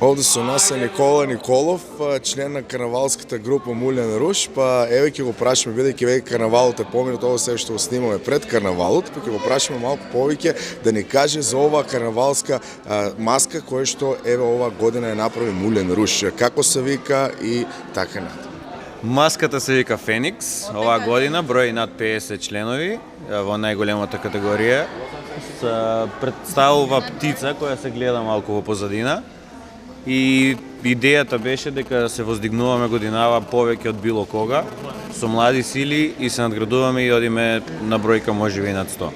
Ovde со нас е Никола Николов, член на карнавалската група Мулен Руш, па еве ќе го прашаме, бидејќи веќе карнавалот е поминат, ово се што го снимаме пред карнавалот, па ќе го прашаме малку повеќе да ни каже за оваа карнавалска маска која што еве оваа година е направи Мулен Руш. Како се вика и така натаму. Маската се вика Феникс, оваа година брои над 50 членови во најголемата категорија. Представува птица која се гледа малку во позадина. И идејата беше дека се воздигнуваме годинава повеќе од било кога, со млади сили и се надградуваме и одиме на бројка можеби над 100.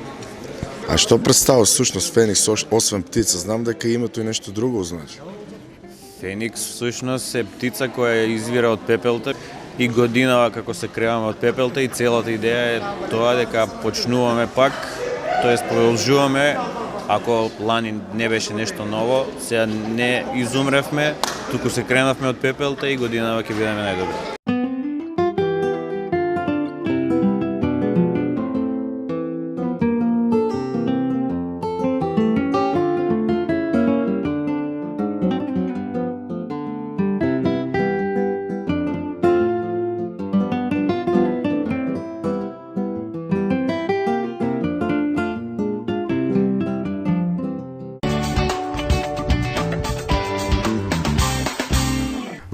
А што представува всушност Феникс, освен птица? Знам дека името и нешто друго значи. Феникс всушност е птица која извира од пепелта и годинава како се креваме од пепелта и целата идеја е тоа дека почнуваме пак, тоест продолжуваме. Ако лани не беше нешто ново, сега не изумревме, туку се кренавме од пепелта и годинава ќе бидеме најдобри.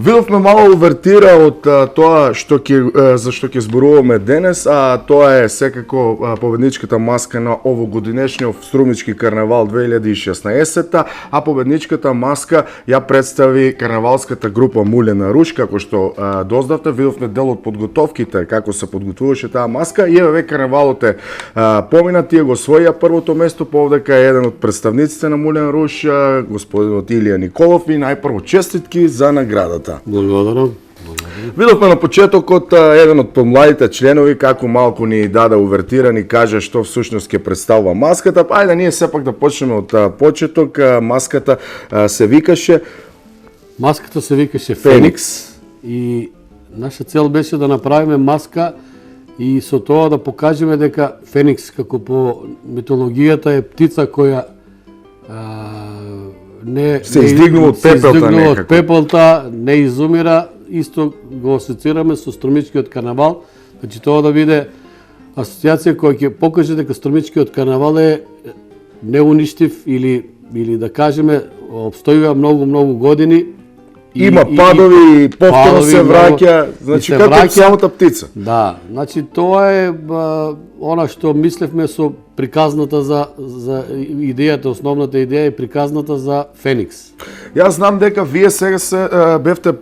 Видовме мало увертира од тоа за што ќе зборуваме денес, а тоа е секако победничката маска на овогодинешниот Струмички карнавал 2016, а победничката маска ја представи карнавалската група Мулен Руш, како што дознавте, видовме дел од подготовките, како се подготвуваше таа маска, и еве карнавалот е помина, тие го освоија првото место, повдека е еден од представниците на Мулен Руш, господинот Илија Николов, и најпрво честитки за наградата. Благодарам. Видовме на почетокот еден од помладите членови како малку ни даде увертира, ни кажа што всушност ќе представува маската. Па ајде ние сепак да почнеме од почеток. Маската се викаше Феникс. И наша цел беше да направиме маска и со тоа да покажеме дека Феникс како по митологијата е птица која се издигнува од пепелта, не изумира, исто го асоцираме со Струмичкиот карнавал, значи тоа да биде асоциација која ќе покаже дека Струмичкиот карнавал е неуништив или да кажеме обстојува многу години. Има падови и повторно се враќа, значи како самата птица. Да, значи тоа е она што мислевме со приказната за идејата, основната идеја е приказната за Феникс. Јас знам дека вие сега се бевте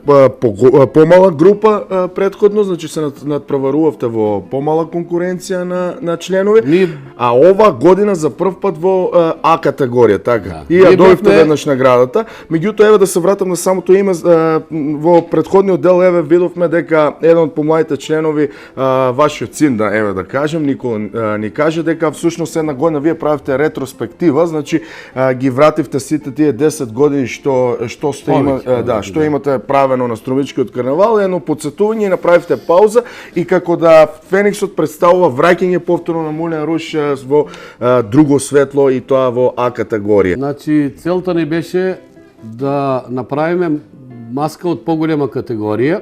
помала група претходно, значи се надпреварувавте во помала конкуренција на членови, а ова година за прв пат во А категорија, така. И ја добивте веднаш наградата. Меѓутоа еве да се вратам на самото име, во претходниот дел еве видовме дека еден од помладите членови, вашиот син, еве да кажем, Никола ни каже дека всушност една година вие правите ретроспектива, значи ги вративте сите тие 10 години што што имате правено на Струмичкиот карнавал, едно подсетување и направивте пауза, и како да Фениксот представува враќање повторно на Мулен Руш во друго светло, и тоа во А категорија. Значи целта ни беше да направиме маска од поголема категорија.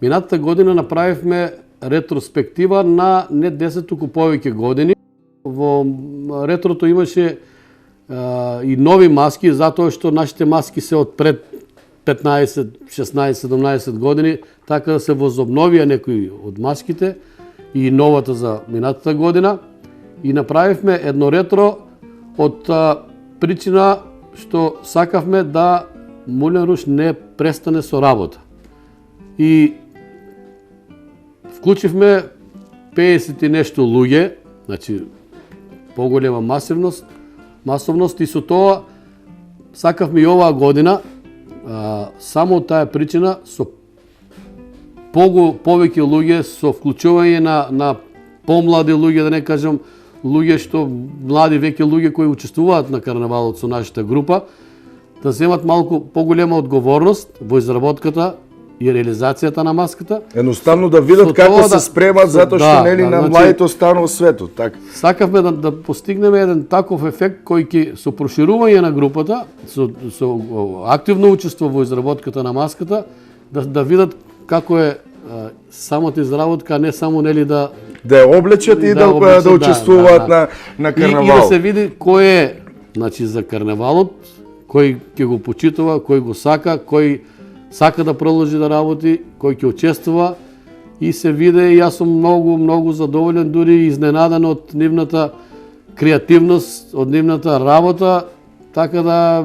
Минатата година направивме ретроспектива на не 10, туку повеќе години. Во ретрото имаше и нови маски, затоа што нашите маски се од пред 15, 16, 17 години, така да се возобновија некои од маските и новата за минатата година. И направивме едно ретро од причина што сакавме да Мулен Руш не престане со работа. И вклучивме 50 и нешто луѓе, значи поголема масовност, и со тоа сакавме и оваа година, само од таа причина, со повеќе луѓе, со вклучување на помлади луѓе, да не кажам луѓе што млади веќе луѓе кои учествуваат на карнавалот со нашата група, да земат малку поголема одговорност во изработката и реализацијата на маската. Едноставно да видат Со како тоа се спремат затоа што нели на значи, младите останува светот, така. Сакавме да постигнеме еден таков ефект кој ќе со проширување на групата, со активно учество во изработката на маската, да видат како е самата изработка, а не само нели да ја облечат и да учествуваат на карнавал. И да се види кој е, значи за карнавалот, кој ќе го почитува, кој го сака, кој сака да продолжи да работи, кој ќе учествува, и се виде, и јас сум многу задоволен, дури изненадан од нивната креативност, од нивната работа, така да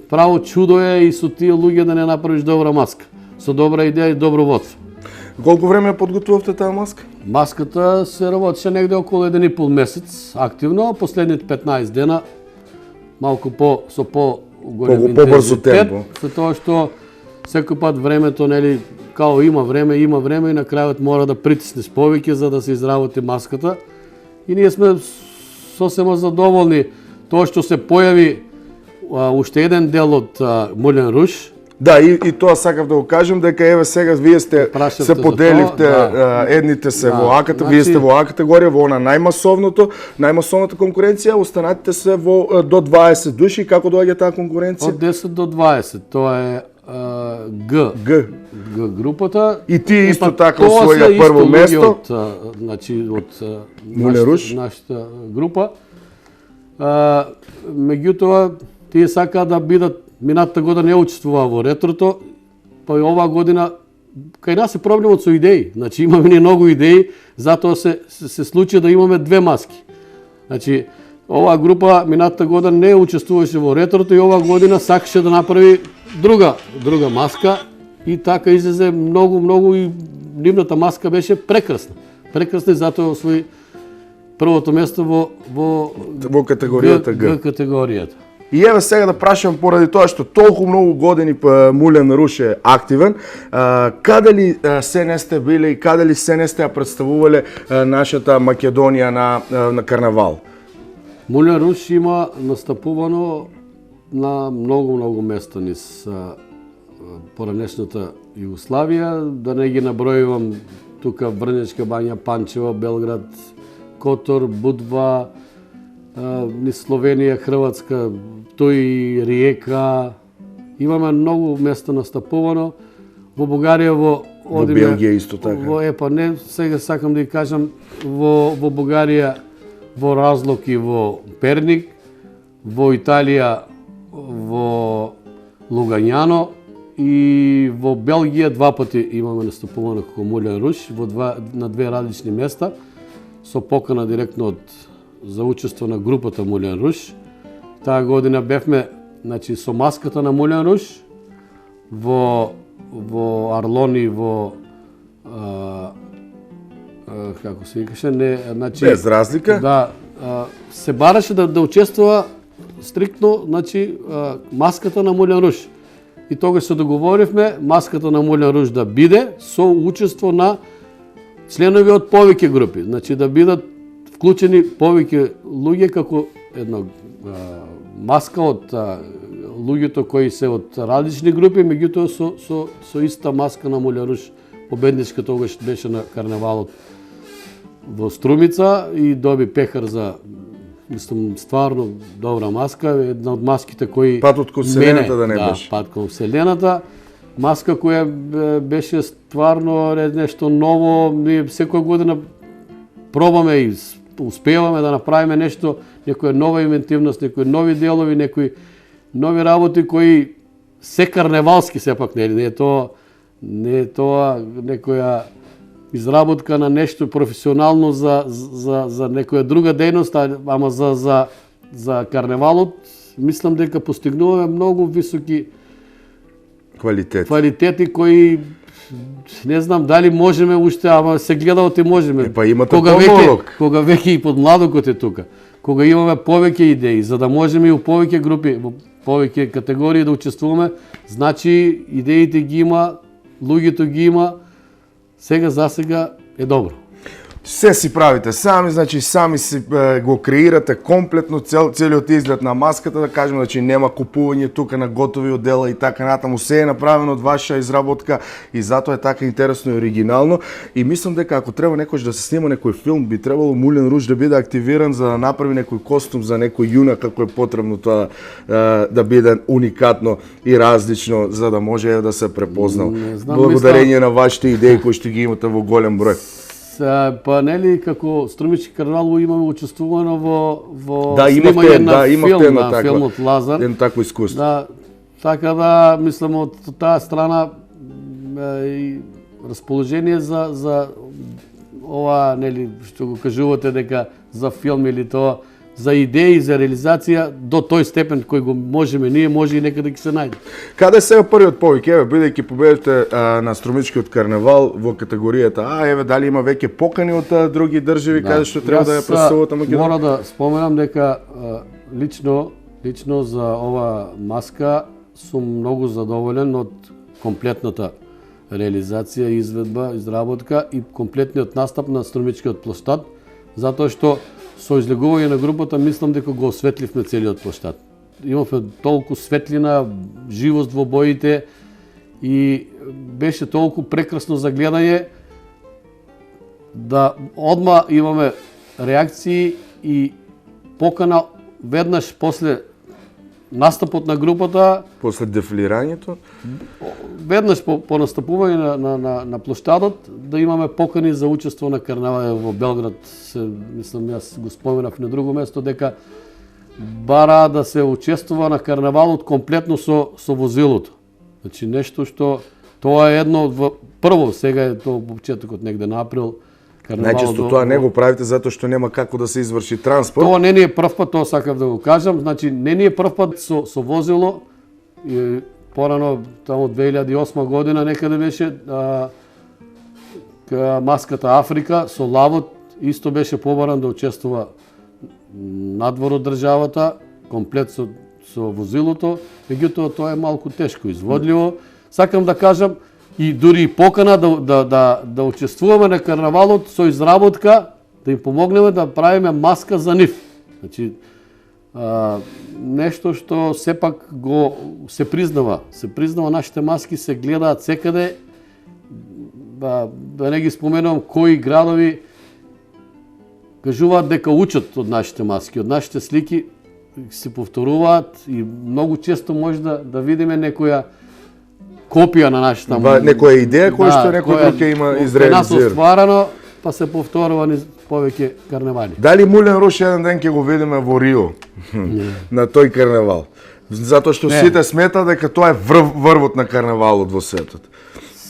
право чудо е и со тие луѓе да не направиш добра маска, со добра идеја и добро водство. Колку време подготувавте таа маска? Маската се работеше негде околу 1,5 месец активно, а последните 15 дена малку со по-голем побрзо темпо. За тоа што секој пат времето, нели, као има време и на крајот мора да притиснеш повеќе за да се изработи маската. И ние сме сосема задоволни тоа што се појави уште еден дел од Мулен руж. Да, и тоа сакав да го кажем, дека еве сега вие се поделивте, едните се во А категорија, вие сте во А категорија, во она најмасовната конкуренција, останатите се во до 20 души. Како доаѓа таа конкуренција? Од 10 до 20, тоа е Г групата. И тие исто така освоија прво место. Значи од нашата група. Меѓутоа, тие сакаат да бидат, минатата година не учествуваа во ретрото, па и оваа година кај нас е проблемот со идеи. Значи имаме не многу идеи, затоа се случи да имаме две маски. Значи оваа група минатата година не учествуваше во ретрото и оваа година сакаше да направи друга маска, и така излезе многу, и нивната маска беше прекрасна. Прекрасна, и затоа освои првото место во категоријата Г. Категоријата. И еве сега да прашам, поради тоа што толку многу години Мулен руж е активен, каде ли се не сте биле и каде ли се не сте ја представувале нашата Македонија на карнавал? Мулен руж има настапувано на многу места низ поранешната Југославија, да не ги набројувам тука Врнечка бања, Панчево, Белград, Котор, Будва, низ Словенија, Хрватска, тој Риека. Имаме многу места настапувано. Во Бугарија, во Белгија исто така. Не, сега сакам да ја кажам, во Бугарија, во Разлог и во Перник, во Италија, во Лугањано, и во Белгија 2 пати имаме настапувано како Мулен руж на 2 различни места, со покана директно за учество на групата Мулен руж. Таа година бевме, значи, со маската на Мулен руж во Арлони, во како се викаше, не, значи без разлика. Да, се бараше да учествува стриктно, значи, маската на Мулен руж. И тогаш се договоривме маската на Мулен руж да биде со учество на членови од повеќе групи. Значи да бидат вклучени повеќе луѓе како една маска од луѓето кои се од различни групи, меѓутоа со иста маска на Мулен руж. Победничка тогаш беше на карнавалот во Струмица и доби пехар за, мислам, стварно добра маска, една од маските кои патот кон Вселената да не беше. Пат кон Вселената, маска која беше стварно нешто ново. Ние секоја година пробаме и успеваме да направиме нешто, некоја нова инвентивност, некои нови делови, некои нови работи кои се карневалски сепак, не е тоа некоја изработка на нешто професионално за некоја друга дејност, ама за карневалот мислам дека постигнуваме многу високи квалитети кои не знам дали можеме уште, ама се гледаот и можеме. Па имате помалок. Кога веќе и подмладокот е тука, кога имаме повеќе идеи, за да можеме и у повеќе групи, во повеќе категории да учествуваме, значи идеите ги има, луѓето ги има, сега за сега е добро. Се си правите сами, значи сами си го креирате комплетно целиот изглед на маската, да кажем, значи нема купување тука на готови одела и така натаму, се е направено од ваша изработка и затоа е така интересно и оригинално. И мислам дека ако треба некој да се снима некој филм, би требало Мулен Руж да биде активиран за да направи некој костум за некој јунак, ако е потребно тоа да биде уникатно и различно, за да може да се препознал. Благодарение на вашите идеи кои што ги имате во голем број. Па нели како Струмички карнавал имаме учествувано во снимање на филмот Лазар. Едно такво искуство. Да, така да мислам од таа страна и расположение за ова нели што го кажувате дека за филм или тоа за идеи, за реализација до тој степен кој го можеме ние, може и некаде ќе се најде. Каде се првиот повик? Еве, бидејќи победите на Струмичкиот карнавал во категоријата А, еве, дали има веќе покани од други држави каде што треба да ја представувате Македонија? Мора да споменам дека лично за ова маска сум многу задоволен од комплетната реализација, изведба, изработка и комплетниот настап на Струмичкиот плоштад, затоа што со излегување на групата мислам дека го осветливме целиот плоштад. Имавме толку светлина, живост во боите и беше толку прекрасно за гледање да одма имаме реакции и покана веднаш после настапот на групата, после дефилирањето, веднаш по настапување на плоштадот да имаме покани за учество на карнавал во Белград. Мислам, јас го споменав на друго место дека бара да се учествува на карнавалот комплетно со возилото. Значи нешто што тоа е едно прво, сега е тоа почетокот негде на април. Најчесто тоа не го правите затоа што нема како да се изврши транспорт. Тоа не ни е прв пат, тоа сакав да го кажам. Значи не ни е прв пат со возило. И порано таму 2008 година некаде беше маската Африка со лавот исто беше побаран да учествува надвор од државата, комплет со возилото. Меѓутоа тоа е малку тешко изводливо. Сакам да кажам и дури покана да учествуваме на карнавалот со изработка, да им помогнеме да правиме маска за нив. Значи, нешто што сепак се признава. Се признава, нашите маски се гледаат секаде. Да не ги споменувам кои градови кажуваат дека учат од нашите маски, од нашите слики се повторуваат и многу често може да видиме некоја копија на нашата некоја идеја која што некој друг ќе има изреализирана. Нас остварано, па се повторува низ повеќе карнавали. Дали Мулен Руж еден ден ќе го видиме во Рио на тој карнавал? Затоа што сите сметаат дека тоа е врвот на карнавалот во светот.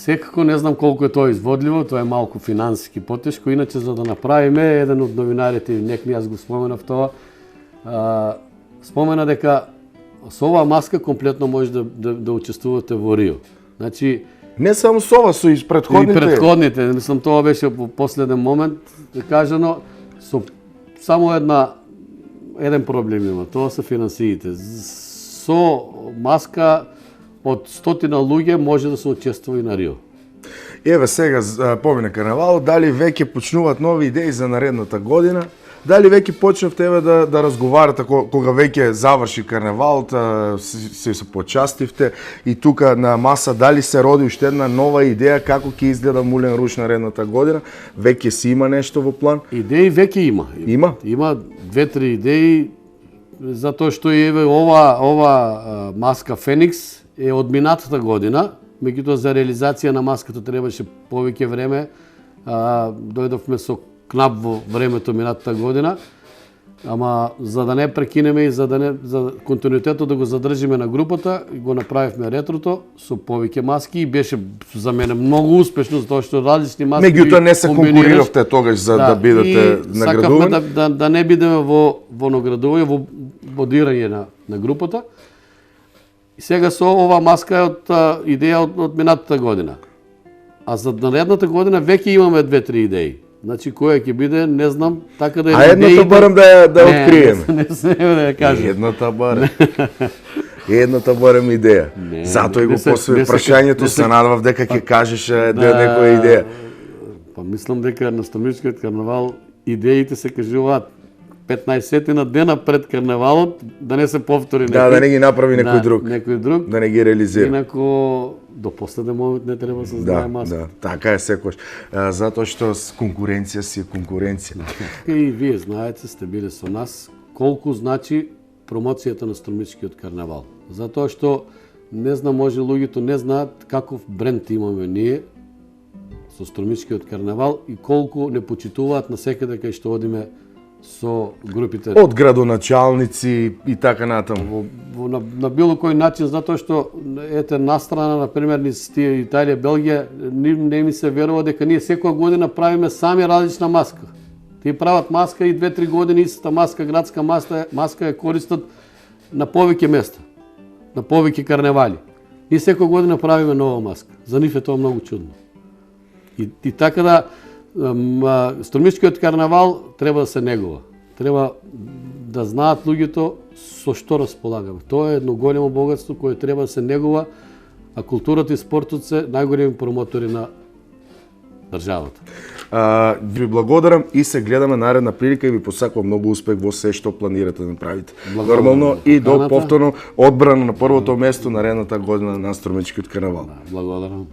Секако не знам колку е тоа изводливо, тоа е малку финансиски потешко, иначе за да направиме, еден од новинарите, нек ми јас го споменав тоа, спомена дека со оваа маска комплетно може да учествувате во Рио. Значи не само со ова, со и претходните. И претходните, мислам тоа беше во последен момент кажано, со само еден проблем има, тоа се финансиите. Со маска од 100 луѓе може да се учествува и на Рио. Еве сега помина карнавалот, дали веќе почнуваат нови идеи за наредната година? Дали веќе почнавте да разговарате кога веќе заврши карнавалот, се почастивте и тука на маса дали се роди уште една нова идеја како ќе изгледа Мулен Руж наредната година? Веќе си има нешто во план? Идеи веќе има. Има? Има 2-3 идеи затоа што еве ова маска Феникс е од минатата година, меѓутоа за реализација на маската требаше повеќе време. Дојдовме со кнап во времето минатата година, ама за да не прекинеме и за континуитетот да го задржиме на групата, го направивме ретрото со повеќе маски и беше за мене многу успешно затоа што различни маски. Меѓутоа не се конкуриравте тогаш за да бидете наградувани. Сакавме да не бидеме во наградување, во бодирање на групата. И сега со ова маска е од идеја од минатата година. А за наредната година веќе имаме 2-3 идеи. Значи која ќе биде, не знам, така да е. А едната барам да откриеме. Не да ја кажам. Едната барам. Едната барам идеја. Затоа и го постави прашањето, се надевав дека ќе кажеш некоја идеја. Па мислам дека на Струмичкиот карнавал идеите се кажуваат 15 дена пред карнавалот, да не се повтори некој. Да не ги направи некој друг. Некој друг. Да не ги реализира. Инако до последен момент не треба да се знае маска. Да, така е секојаш. Затоа што конкуренција си е конкуренција. И вие знаете, сте биле со нас, колку значи промоцијата на Струмичкиот карнавал. Затоа што не знам, може луѓето не знаат каков бренд имаме ние со Струмичкиот карнавал и колку не почитуваат на секаде кај што одиме со групите. Од градоначалници и така натаму. На било кој начин, затоа што ете настрана, например, низ тие Италија, Белгија, не ми се верува дека ние секоја година правиме сами различна маска. Тие прават маска и 2-3 години истата маска, градска маска ја користат на повеќе места, на повеќе карневали. Ние секоја година правиме нова маска. За нив е тоа многу чудно. И така да Струмичкиот карнавал треба да се негува. Треба да знаат луѓето со што располагаме. Тоа е едно големо богатство кое треба да се негува, а културата и спортот се најголеми промотори на државата. Ви благодарам и се гледаме наредна прилика и ви посакувам многу успех во се што планирате да направите. Нормално и до повторно одбрана на првото место наредната година на Струмичкиот карнавал. Благодарам.